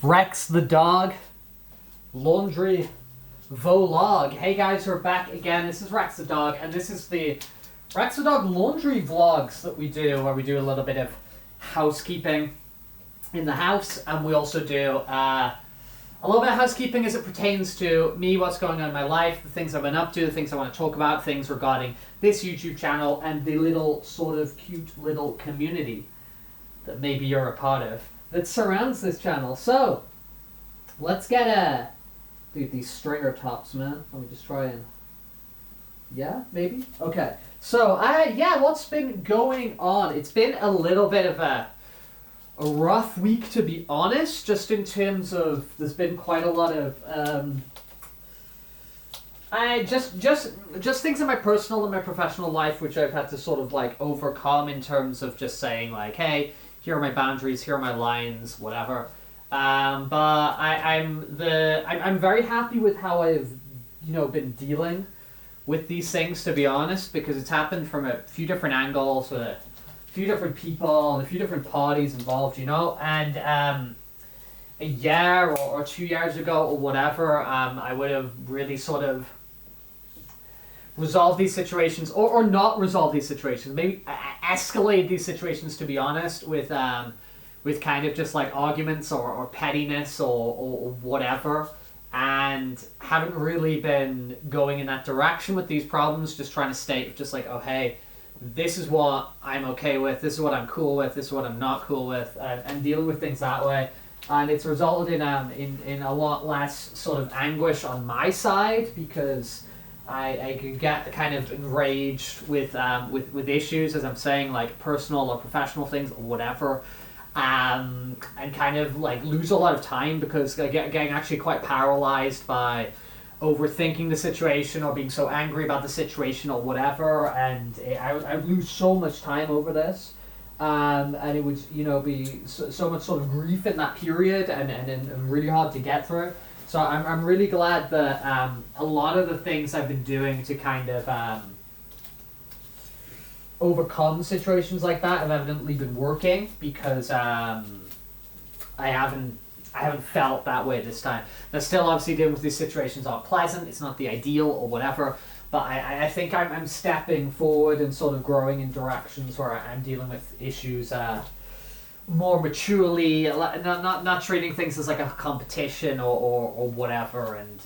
Rex the dog, laundry vlog. Hey guys, we're back again. This is Rex the dog, and this is the Rex the dog laundry vlogs that we do, where we do a little bit of housekeeping in the house, and we also do a little bit of housekeeping as it pertains to me, what's going on in my life, the things I've been up to, the things I want to talk about, things regarding this YouTube channel, and the little sort of cute little community that maybe you're a part of that surrounds this channel. So let's get dude, these stringer tops, man. Let me just try and maybe okay. So what's been going on? It's been a little bit of a rough week, to be honest, just in terms of there's been quite a lot of just things in my personal and my professional life which I've had to sort of like overcome, in terms of just saying like, hey, here are my boundaries, here are my lines, whatever. But I'm very happy with how I've been dealing with these things, to be honest, because it's happened from a few different angles, with a few different people and a few different parties involved, and a year or 2 years ago or whatever, I would have really sort of resolve these situations, or not resolve these situations, maybe escalate these situations, to be honest, with kind of just like arguments or pettiness or whatever, and haven't really been going in that direction with these problems, just trying to state just like, oh hey, this is what I'm okay with, this is what I'm cool with, this is what I'm not cool with, and dealing with things that way. And it's resulted in a lot less sort of anguish on my side, because I could get kind of enraged with issues, as I'm saying, like personal or professional things or whatever, and kind of like lose a lot of time, because I get getting actually quite paralyzed by overthinking the situation or being so angry about the situation or whatever, and I lose so much time over this. And it would, be so much sort of grief in that period, and really hard to get through. So I'm really glad that a lot of the things I've been doing to kind of overcome situations like that have evidently been working, because I haven't felt that way this time. Now, still, obviously, dealing with these situations aren't pleasant. It's not the ideal or whatever. But I think I'm stepping forward and sort of growing in directions where I'm dealing with issues more maturely, not treating things as like a competition or whatever, and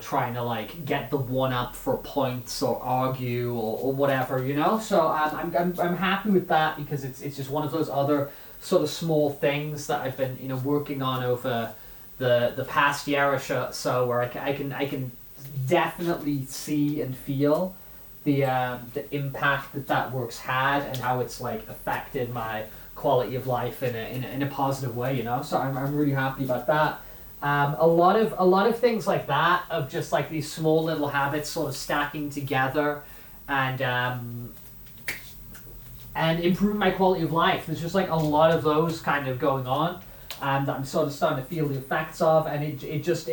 trying to like get the one up for points or argue or whatever, So I'm happy with that, because it's just one of those other sort of small things that I've been working on over the past year or so, where I can definitely see and feel the impact that work's had, and how it's like affected my quality of life in a positive way, So I'm really happy about that. A lot of things like that, of just like these small little habits sort of stacking together, and improving my quality of life. There's just like a lot of those kind of going on, and I'm sort of starting to feel the effects of, and it just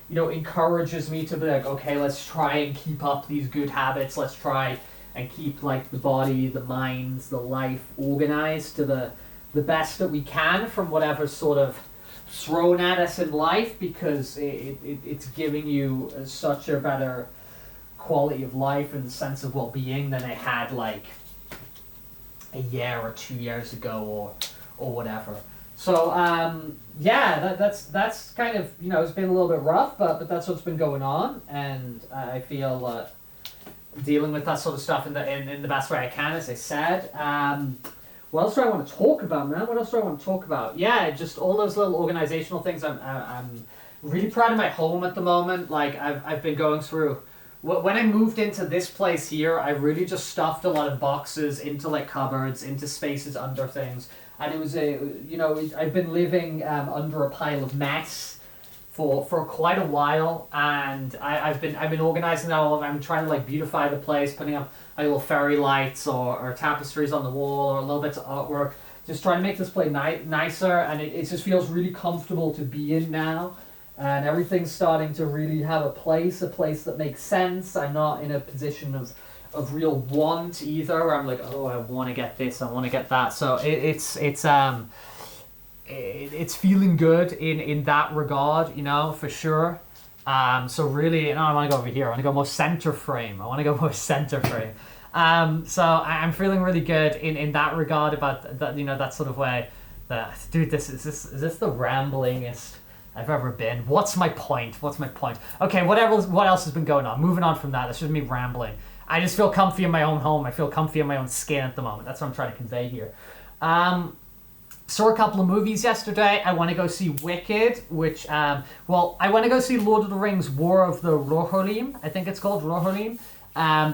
encourages me to be like, okay, let's try and keep up these good habits. Let's try and keep like the body, the mind, the life organized to the best that we can from whatever's sort of thrown at us in life, because it's giving you such a better quality of life and sense of well-being than I had like a year or 2 years ago or whatever. So that's kind of it's been a little bit rough, but that's what's been going on, and I feel dealing with that sort of stuff in the best way I can, as I said. What else do I want to talk about, man? What else do I want to talk about? Yeah, just all those little organizational things. I'm really proud of my home at the moment. Like I've been going through. When I moved into this place here, I really just stuffed a lot of boxes into like cupboards, into spaces under things. And it was I've been living under a pile of mess for quite a while, and I've been organizing that all. I'm trying to like beautify the place, putting up like little fairy lights or tapestries on the wall, or a little bit of artwork, just trying to make this place nicer, and it just feels really comfortable to be in now, and everything's starting to really have a place that makes sense. I'm not in a position of real want either, where I'm like, oh, I want to get this, I want to get that. So it's it's feeling good in that regard, for sure. So really, no, I want to go over here. I want to go more center frame. So I'm feeling really good in that regard about that, that sort of way. That, dude, is this the ramblingest I've ever been? What's my point? Okay, what else has been going on? Moving on from that, that's just me rambling. I just feel comfy in my own home. I feel comfy in my own skin at the moment. That's what I'm trying to convey here. Saw a couple of movies yesterday. I want to go see Wicked, which, I want to go see Lord of the Rings War of the Rohirrim. I think it's called Rohirrim.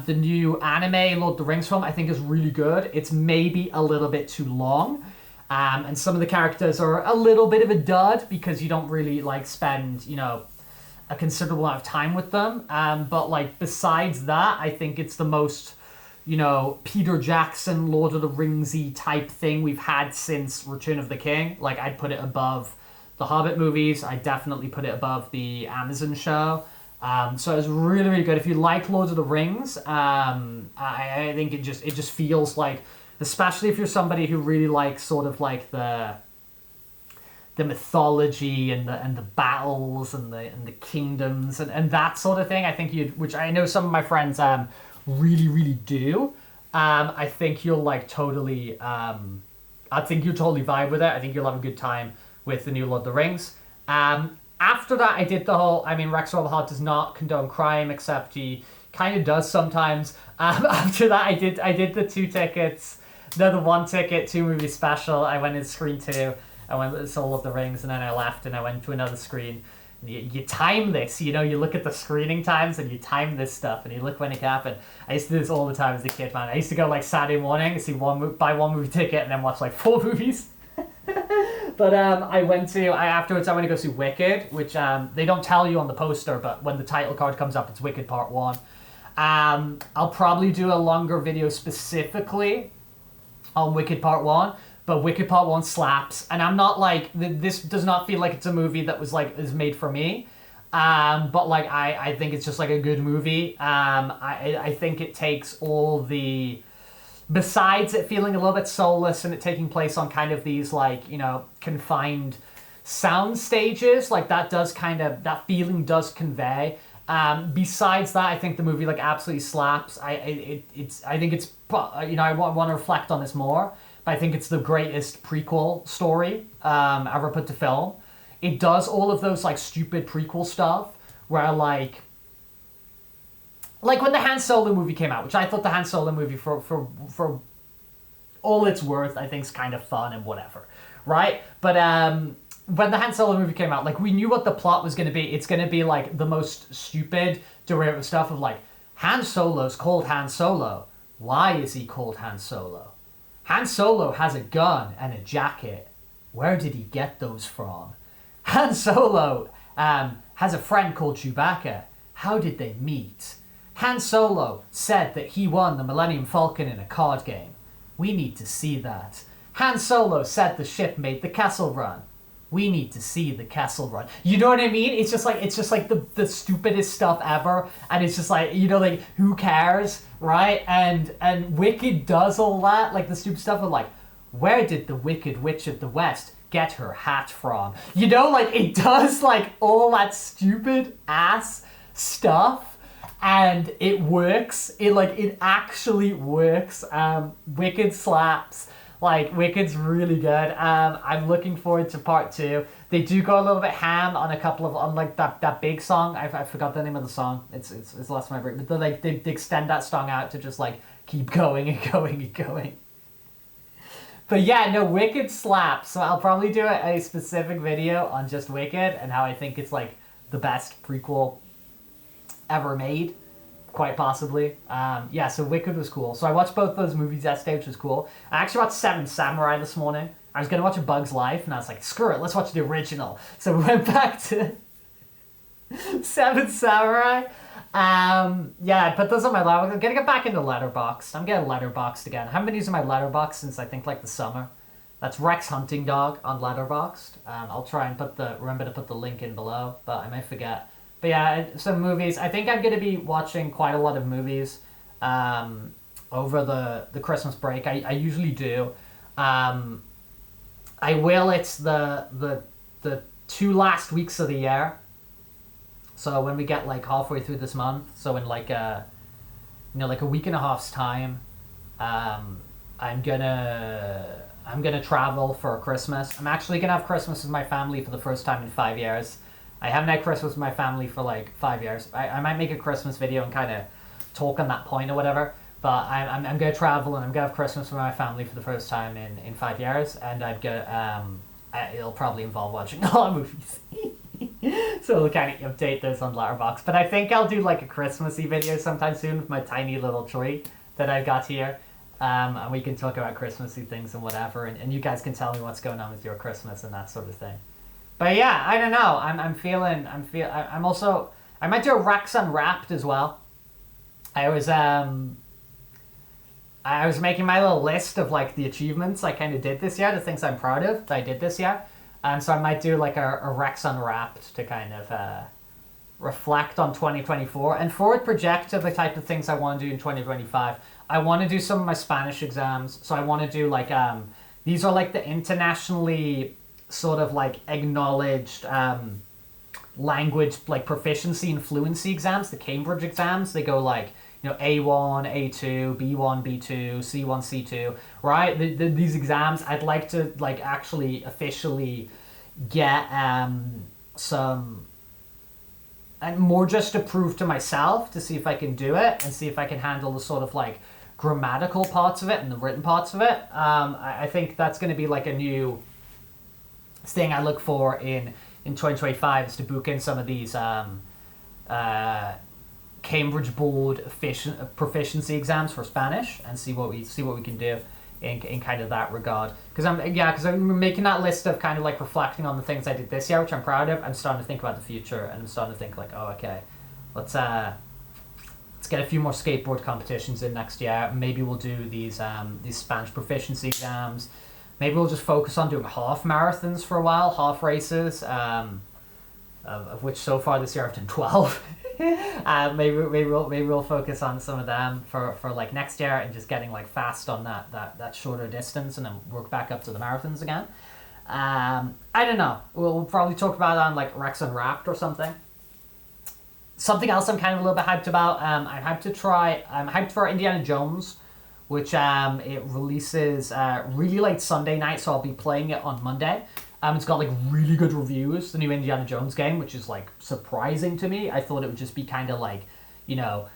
The new anime Lord of the Rings film, I think, is really good. It's maybe a little bit too long. And some of the characters are a little bit of a dud because you don't really, spend, a considerable amount of time with them. But, besides that, I think it's the most, Peter Jackson, Lord of the Ringsy type thing we've had since Return of the King. I'd put it above the Hobbit movies. I'd definitely put it above the Amazon show. So it was really, really good. If you like Lord of the Rings, I think it just feels like, especially if you're somebody who really likes sort of the mythology and the battles and the kingdoms and that sort of thing. I think which I know some of my friends really, really do. I think you'll totally. I think you'll totally vibe with it. I think you'll have a good time with the new Lord of the Rings. After that, I did the whole. Rex Robert does not condone crime, except he kind of does sometimes. After that, I did the 2 tickets. No, the 1 ticket, 2 movie special. I went in screen 2. I went to Soul of the Rings, and then I left, and I went to another screen. You time this, you look at the screening times, and you time this stuff, and you look when it happened. I used to do this all the time as a kid, man. I used to go Saturday morning, buy 1 movie ticket, and then watch 4 movies. But afterwards I went to go see Wicked, which they don't tell you on the poster, but when the title card comes up, it's Wicked Part 1. I'll probably do a longer video specifically on Wicked Part 1, but Wicked Part 1 slaps, and I'm not this does not feel like it's a movie that was is made for me, but I think it's just a good movie. I think it takes all the, besides it feeling a little bit soulless and it taking place on kind of these confined sound stages, that feeling does convey. Besides that, I think the movie absolutely slaps. I want to reflect on this more, but I think it's the greatest prequel story ever put to film. It does all of those stupid prequel stuff where when the Han Solo movie came out, which I thought the Han Solo movie for all it's worth, I think is kind of fun and whatever, right? But when the Han Solo movie came out, we knew what the plot was going to be. It's going to be the most stupid derivative stuff of Han Solo's called Han Solo. Why is he called Han Solo? Han Solo has a gun and a jacket. Where did he get those from? Han Solo has a friend called Chewbacca. How did they meet? Han Solo said that he won the Millennium Falcon in a card game. We need to see that. Han Solo said the ship made the Kessel Run. We need to see the Kessel Run. You know what I mean? It's just the stupidest stuff ever, and it's just who cares, right? And Wicked does all that, the stupid stuff of where did the Wicked Witch of the West get her hat from? It does all that stupid ass stuff, and it works. It actually works. Wicked slaps. Wicked's really good. I'm looking forward to part 2. They do go a little bit ham on a couple of that big song. I forgot the name of the song. It's lost my brain. But they extend that song out to just keep going and going and going. But yeah, no, Wicked slaps. So I'll probably do a specific video on just Wicked and how I think it's the best prequel ever made. Quite possibly. So Wicked was cool. So I watched both those movies yesterday, which was cool. I actually watched Seven Samurai this morning. I was going to watch A Bug's Life, and I was like, screw it, let's watch the original. So we went back to Seven Samurai. I put those on my Letterboxd. I'm going to get back into Letterboxd. I'm getting Letterboxd again. I haven't been using my Letterboxd since I think the summer. That's Rex Hunting Dog on Letterboxd. I'll try and remember to put the link in below, but I may forget. But yeah, some movies. I think I'm going to be watching quite a lot of movies over the Christmas break. I usually do. I will. It's the 2 last weeks of the year. So when we get like halfway through this month, so in like like a week and a half's time, I'm gonna travel for Christmas. I'm actually gonna have Christmas with my family for the first time in 5 years. I haven't had Christmas with my family for like 5 years. I might make a Christmas video and kind of talk on that point or whatever. But I'm gonna travel and I'm gonna have Christmas with my family for the first time in 5 years, and it'll probably involve watching a lot of movies. So we'll kind of update this on Letterboxd. But I think I'll do like a Christmassy video sometime soon with my tiny little tree that I got here. And we can talk about Christmassy things and whatever, and you guys can tell me what's going on with your Christmas and that sort of thing. But yeah, I don't know. I'm also, I might do a Rex Unwrapped as well. I was making my little list of like the achievements I kind of did this year, the things I'm proud of that I did this year. And so I might do like a Rex Unwrapped to kind of reflect on 2024 and forward project to the type of things I want to do in 2025. I want to do some of my Spanish exams. So I want to do like, these are like the internationally sort of like acknowledged language like proficiency and fluency exams, the Cambridge exams. They go like, A1, A2, B1, B2, C1, C2, right? These exams, I'd like to like actually officially get some, and more just to prove to myself to see if I can do it and see if I can handle the sort of like grammatical parts of it and the written parts of it. I think that's going to be like a new thing I look for in 2025 is to book in some of these Cambridge Board proficiency exams for Spanish and see what we can do in kind of that regard. Because I'm making that list of kind of like reflecting on the things I did this year, which I'm proud of. I'm starting to think about the future, and I'm starting to think like, oh, okay, let's get a few more skateboard competitions in next year. Maybe we'll do these Spanish proficiency exams. Maybe we'll just focus on doing half marathons for a while, half races, of which so far this year I've done 12. Maybe we'll focus on some of them for like next year and just getting like fast on that shorter distance and then work back up to the marathons again. I don't know. We'll probably talk about it on like Rex Unwrapped or something. Something else I'm kind of a little bit hyped about. I'm hyped for Indiana Jones, which it releases really late Sunday night, so I'll be playing it on Monday. It's got like really good reviews, the new Indiana Jones game, which is like surprising to me. I thought it would just be kind of like,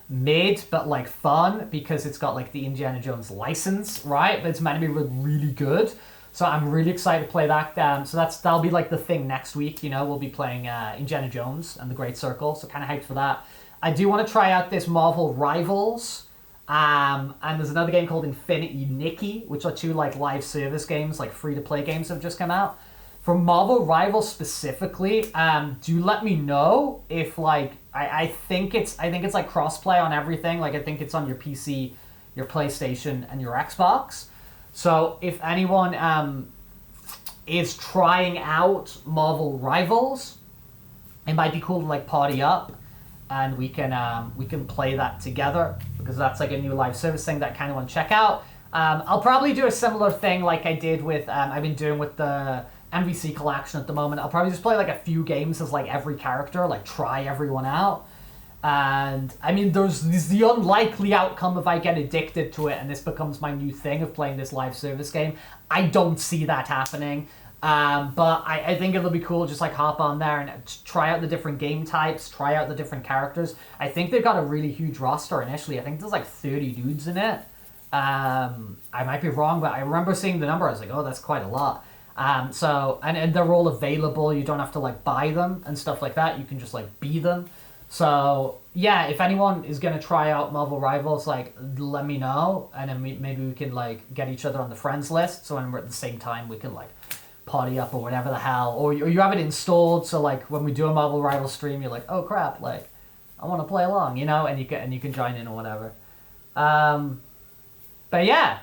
mid but like fun because it's got like the Indiana Jones license, right? But it's meant to be really good. So I'm really excited to play that. So that'll be like the thing next week. We'll be playing Indiana Jones and the Great Circle. So kind of hyped for that. I do want to try out this Marvel Rivals. And there's another game called Infinity Nikki, which are two like live service games, like free to play games that have just come out. For Marvel Rivals specifically, do let me know if like I think it's like crossplay on everything. Like I think it's on your PC, your PlayStation, and your Xbox. So if anyone is trying out Marvel Rivals, it might be cool to like party up, and we can play that together because that's like a new live service thing that I kind of want to check out. I'll probably do a similar thing like I did with I've been doing with the MVC collection at the moment. I'll probably just play like a few games as like every character, like try everyone out. And I mean, there's the unlikely outcome if I get addicted to it and this becomes my new thing of playing this live service game. I don't see that happening. But I think it'll be cool just like hop on there and try out the different game types, try out the different characters. I think they've got a really huge roster initially. I think there's like 30 dudes in it. I might be wrong, but I remember seeing the number. I was like, oh, that's quite a lot. So they're all available. You don't have to like buy them and stuff like that. You can just like be them. So yeah, if anyone is gonna try out Marvel Rivals, like let me know, and then maybe we can like get each other on the friends list. So when we're at the same time, we can like party up or whatever the hell. Or you have it installed, so like when we do a Marvel Rivals stream, you're like, oh crap, like I want to play along, and you can join in or whatever. But yeah,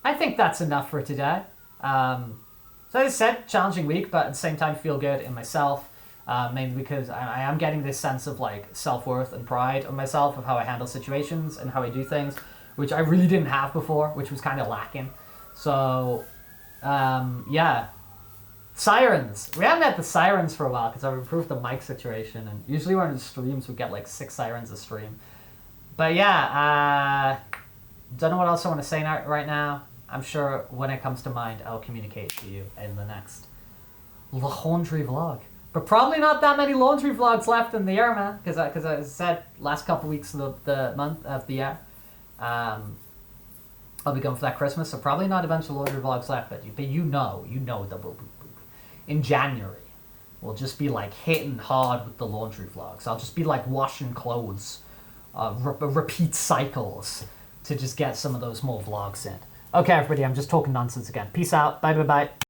I think that's enough for today. So as I said, challenging week, but at the same time feel good in myself, mainly because I am getting this sense of like self-worth and pride of myself, of how I handle situations and how I do things, which I really didn't have before, which was kind of lacking. So, yeah, Sirens. We haven't had the sirens for a while because I've improved the mic situation, and usually when in streams we get like 6 sirens a stream. But yeah, don't know what else I want to say right now. I'm sure when it comes to mind, I'll communicate to you in the next laundry vlog. But probably not that many laundry vlogs left in the year, man. Because I said last couple weeks of the month of the year, I'll be going for that Christmas. So probably not a bunch of laundry vlogs left. But you know that we'll in January. We'll just be like hitting hard with the laundry vlogs. I'll just be like washing clothes, repeat cycles to just get some of those more vlogs in. Okay, everybody, I'm just talking nonsense again. Peace out. Bye, bye, bye.